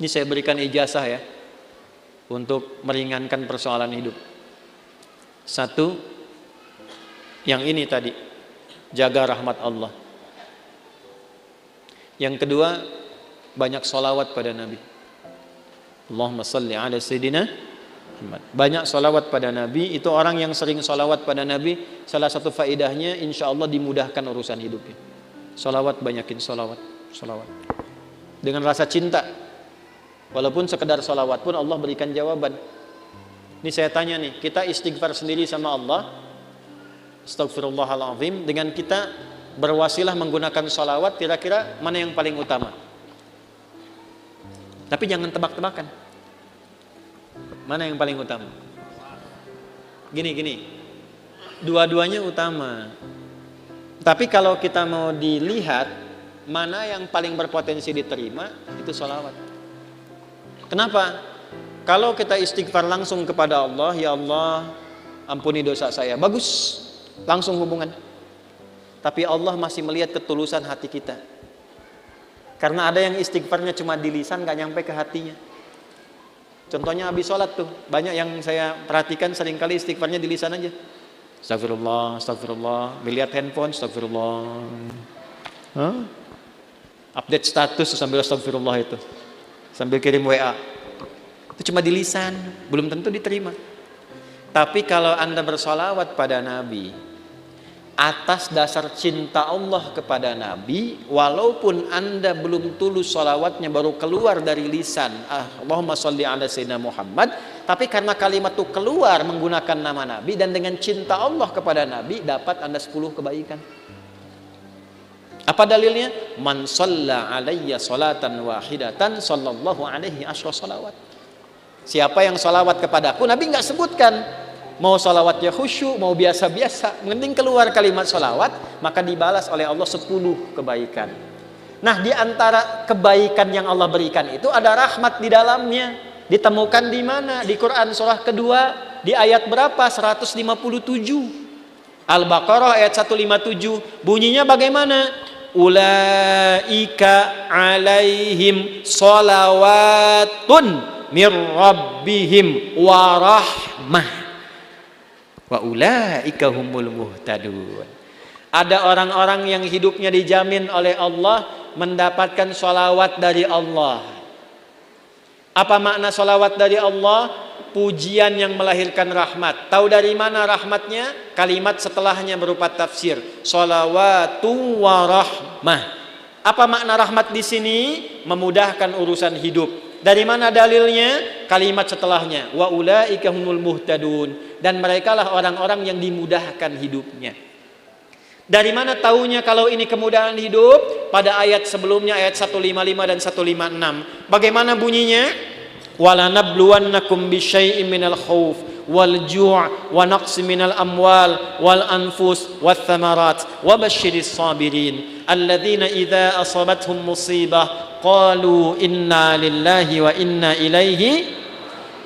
Ini saya berikan ijazah ya, untuk meringankan persoalan hidup. Satu, yang ini tadi, jaga rahmat Allah. Yang kedua, banyak sholawat pada Nabi. Allahumma salli ala Sayyidina Muhammad. Banyak sholawat pada Nabi. Itu orang yang sering sholawat pada Nabi, salah satu faedahnya insya Allah dimudahkan urusan hidupnya. Sholawat, banyakin sholawat. Dengan rasa cinta. Walaupun sekedar sholawat pun Allah berikan jawaban. Ini saya tanya nih, kita istighfar sendiri sama Allah, Astaghfirullahaladzim, dengan kita berwasilah menggunakan sholawat, kira-kira mana yang paling utama? Tapi jangan tebak-tebakan. Mana yang paling utama? Gini, dua-duanya utama. Tapi kalau kita mau dilihat mana yang paling berpotensi diterima, itu sholawat. Kenapa? Kalau kita istighfar langsung kepada Allah, ya Allah, ampuni dosa saya, bagus, langsung hubungan. Tapi Allah masih melihat ketulusan hati kita. Karena ada yang istighfarnya cuma di lisan, gak nyampe ke hatinya. Contohnya habis sholat tuh, banyak yang saya perhatikan seringkali istighfarnya di lisan aja. Astagfirullah, melihat handphone, astagfirullah. Update status sambil astagfirullah itu, sambil kirim WA. Itu cuma di lisan, belum tentu diterima. Tapi kalau Anda bersolawat pada Nabi atas dasar cinta Allah kepada Nabi, walaupun Anda belum tulus solawatnya, baru keluar dari lisan, Allahumma sholli ala Sayyidina Muhammad, tapi karena kalimat itu keluar menggunakan nama Nabi dan dengan cinta Allah kepada Nabi, dapat Anda 10 kebaikan. Apa dalilnya? Man shalla alayya salatan wahidatan sallallahu alaihi asyra salawat. Siapa yang sholawat kepadaku, Nabi nggak sebutkan mau sholawatnya khusyuk, mau biasa-biasa, penting keluar kalimat sholawat, maka dibalas oleh Allah 10 kebaikan. Nah, di antara kebaikan yang Allah berikan itu ada rahmat di dalamnya. Ditemukan di mana? Di Quran surah kedua, di ayat berapa? 157. Al-Baqarah ayat 157. Bunyinya bagaimana? Ulaika alaihim sholawatun mir rabbihim wa rahmah wa ulaika humul muhtadun. Ada orang-orang yang hidupnya dijamin oleh Allah mendapatkan sholawat dari Allah. Apa makna sholawat dari Allah? Pujian yang melahirkan rahmat. Tahu dari mana rahmatnya? Kalimat setelahnya berupa tafsir, sholawatu wa rahmah. Apa makna rahmat di sini? Memudahkan urusan hidup. Dari mana dalilnya? Kalimat setelahnya, wa ulaika humul muhtadun, dan merekalah orang-orang yang dimudahkan hidupnya. Dari mana taunya kalau ini kemudahan hidup? Pada ayat sebelumnya, ayat 155 dan 156. Bagaimana bunyinya? Wala nabluwannakum bisyai'in minal khauf wal ju' wa naqsi minal amwal wal anfus wath thamarat wa basyiris sabirin alladzina idza asabathum musibah qalu inna lillahi wa inna ilaihi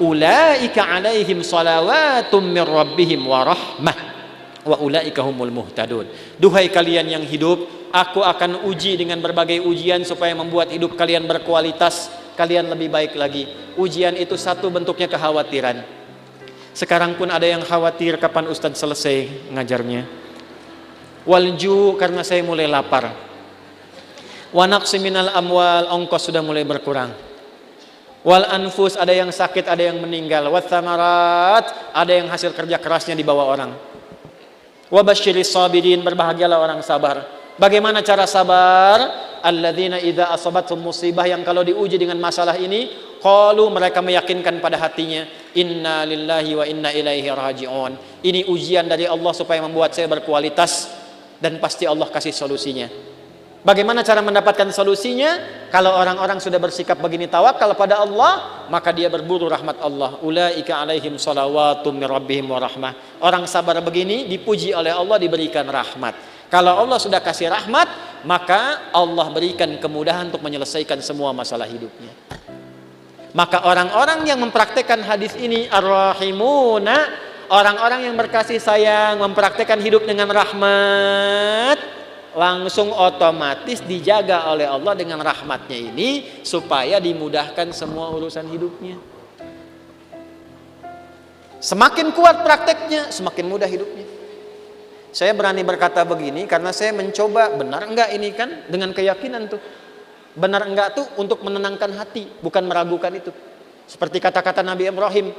ulaika alaihim salawatum mir rabbihim wa rahmah wa ulaika humul muhtadun. Duhai kalian yang hidup, aku akan uji dengan berbagai ujian supaya membuat hidup kalian berkualitas, kalian lebih baik lagi. Ujian itu satu bentuknya kekhawatiran. Sekarang pun ada yang khawatir kapan Ustadz selesai ngajarnya. Walju, karena saya mulai lapar. Wa naqsi minal amwal, ongkos sudah mulai berkurang. Wal anfus, ada yang sakit, ada yang meninggal. Wath thamarat, ada yang hasil kerja kerasnya dibawa orang. Wa basyiris sabirin, berbahagialah orang sabar. Bagaimana cara sabar? Alladzina idza asabathum musibah, yang kalau diuji dengan masalah ini, qalu, mereka meyakinkan pada hatinya, inna lillahi wa inna ilaihi raji'un. Ini ujian dari Allah supaya membuat saya berkualitas, dan pasti Allah kasih solusinya. Bagaimana cara mendapatkan solusinya? Kalau orang-orang sudah bersikap begini, tawakal pada Allah, maka dia berburu rahmat Allah. Ulaika alaihim salawatum mir rabbihim wa rahmah. Orang sabar begini dipuji oleh Allah, diberikan rahmat. Kalau Allah sudah kasih rahmat, maka Allah berikan kemudahan untuk menyelesaikan semua masalah hidupnya. Maka orang-orang yang mempraktekkan hadis ini, ar-rahimuna, orang-orang yang berkasih sayang, mempraktekkan hidup dengan rahmat, langsung otomatis dijaga oleh Allah dengan rahmatnya ini supaya dimudahkan semua urusan hidupnya. Semakin kuat prakteknya, semakin mudah hidupnya. Saya berani berkata begini karena saya mencoba, benar enggak ini kan dengan keyakinan tuh. Benar enggak tuh untuk menenangkan hati, bukan meragukan itu. Seperti kata-kata Nabi Ibrahim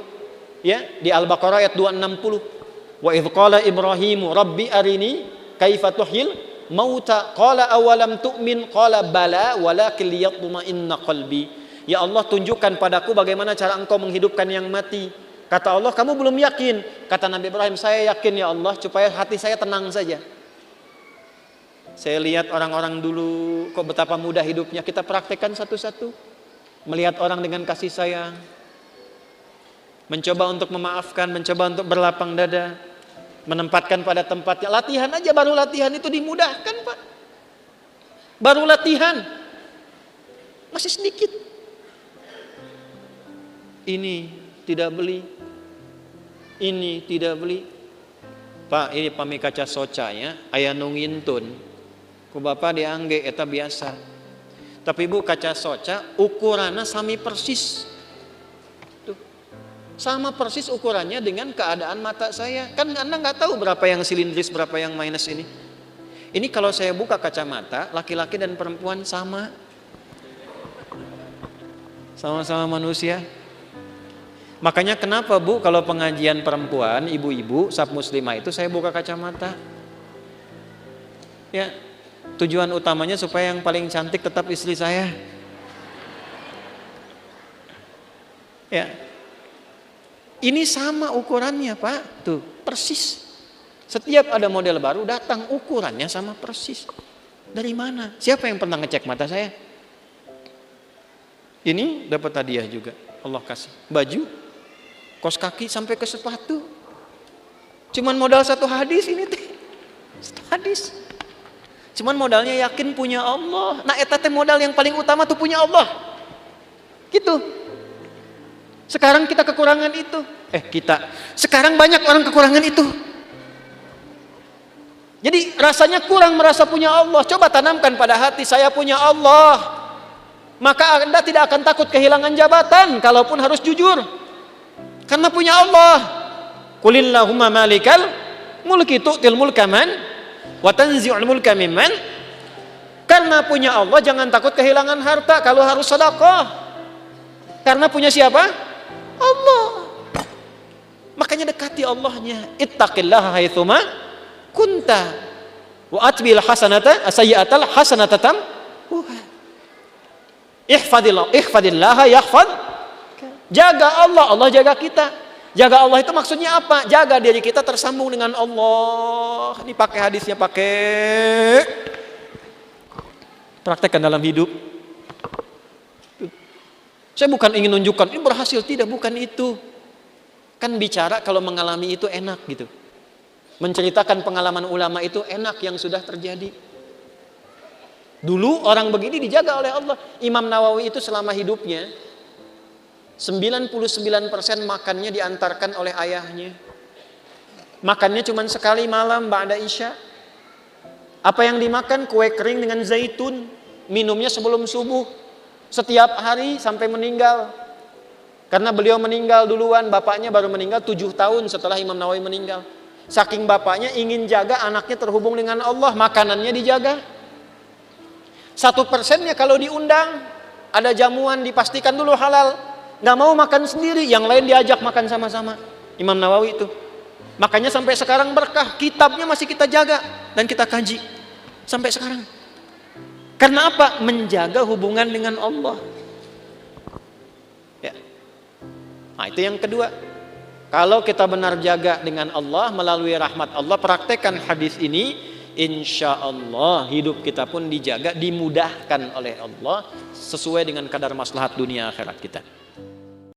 ya di Al-Baqarah ayat 260. Wa idz qala Ibrahimu rabbi arini kaifa tuhyil mauta qala awalam tu'min qala bala walakin liyatma'inna qalbi. Ya Allah, tunjukkan padaku bagaimana cara Engkau menghidupkan yang mati. Kata Allah, kamu belum yakin. Kata Nabi Ibrahim, saya yakin ya Allah, supaya hati saya tenang saja. Saya lihat orang-orang dulu, kok betapa mudah hidupnya. Kita praktekkan satu-satu. Melihat orang dengan kasih sayang. Mencoba untuk memaafkan, mencoba untuk berlapang dada. Menempatkan pada tempatnya. Latihan aja, baru latihan itu dimudahkan Pak. Baru latihan. Masih sedikit. Ini tidak beli. Ini tidak beli. Pak, ini pami kaca soca ya, aya nu ngintun. Ku Bapak diangge eta biasa. Tapi Bu, kaca soca ukurannya sami persis. Tuh. Sama persis ukurannya dengan keadaan mata saya. Kan Anda nggak tahu berapa yang silindris, berapa yang minus ini. Ini kalau saya buka kacamata, laki-laki dan perempuan sama. Sama-sama manusia. Makanya kenapa Bu kalau pengajian perempuan, ibu-ibu, sab muslimah itu saya buka kacamata. Ya, tujuan utamanya supaya yang paling cantik tetap istri saya. Ya. Ini sama ukurannya Pak, tuh persis. Setiap ada model baru datang ukurannya sama persis. Dari mana? Siapa yang pernah ngecek mata saya? Ini dapat hadiah juga, Allah kasih. Baju, kos kaki sampai ke sepatu. Cuman modal satu hadis ini teh. Satu hadis. Cuman modalnya yakin punya Allah. Nah eta teh modal yang paling utama tuh punya Allah. Gitu. Sekarang kita kekurangan itu. Sekarang banyak orang kekurangan itu. Jadi rasanya kurang merasa punya Allah. Coba tanamkan pada hati, saya punya Allah. Maka Anda tidak akan takut kehilangan jabatan kalaupun harus jujur. Karena punya Allah. Qulillahumma malikal mulki tu'til mulka man wa tanzi'ul mulka mimman. Karena punya Allah jangan takut kehilangan harta kalau harus sedekah. Karena punya siapa? Allah. Makanya dekati Allahnya. Ittaqillaha haitsuma kunta wa atbil hasanata sayyi'atal hasanata ihfadillaha yahfad. Jaga Allah, Allah jaga kita. Jaga Allah itu maksudnya apa? Jaga diri kita tersambung dengan Allah. Ini pakai hadisnya, pakai praktekkan dalam hidup. Saya bukan ingin nunjukkan ini berhasil, tidak, bukan itu. Kan bicara kalau mengalami itu enak gitu. Menceritakan pengalaman ulama itu enak yang sudah terjadi. Dulu orang begini dijaga oleh Allah. Imam Nawawi itu selama hidupnya 99% makannya diantarkan oleh ayahnya. Makannya cuma sekali malam ba'da isya. Apa yang dimakan? Kue kering dengan zaitun. Minumnya sebelum subuh. Setiap hari sampai meninggal. Karena beliau meninggal duluan, bapaknya baru meninggal 7 tahun setelah Imam Nawawi meninggal. Saking bapaknya ingin jaga anaknya terhubung dengan Allah, makanannya dijaga. 1%-nya kalau diundang, ada jamuan dipastikan dulu halal. Nggak mau makan sendiri, yang lain diajak makan sama-sama. Imam Nawawi itu. Makanya sampai sekarang berkah, kitabnya masih kita jaga dan kita kaji sampai sekarang. Karena apa? Menjaga hubungan dengan Allah. Ya. Nah, itu yang kedua. Kalau kita benar jaga dengan Allah melalui rahmat Allah, praktekkan hadis ini, insya Allah hidup kita pun dijaga, dimudahkan oleh Allah sesuai dengan kadar maslahat dunia akhirat kita.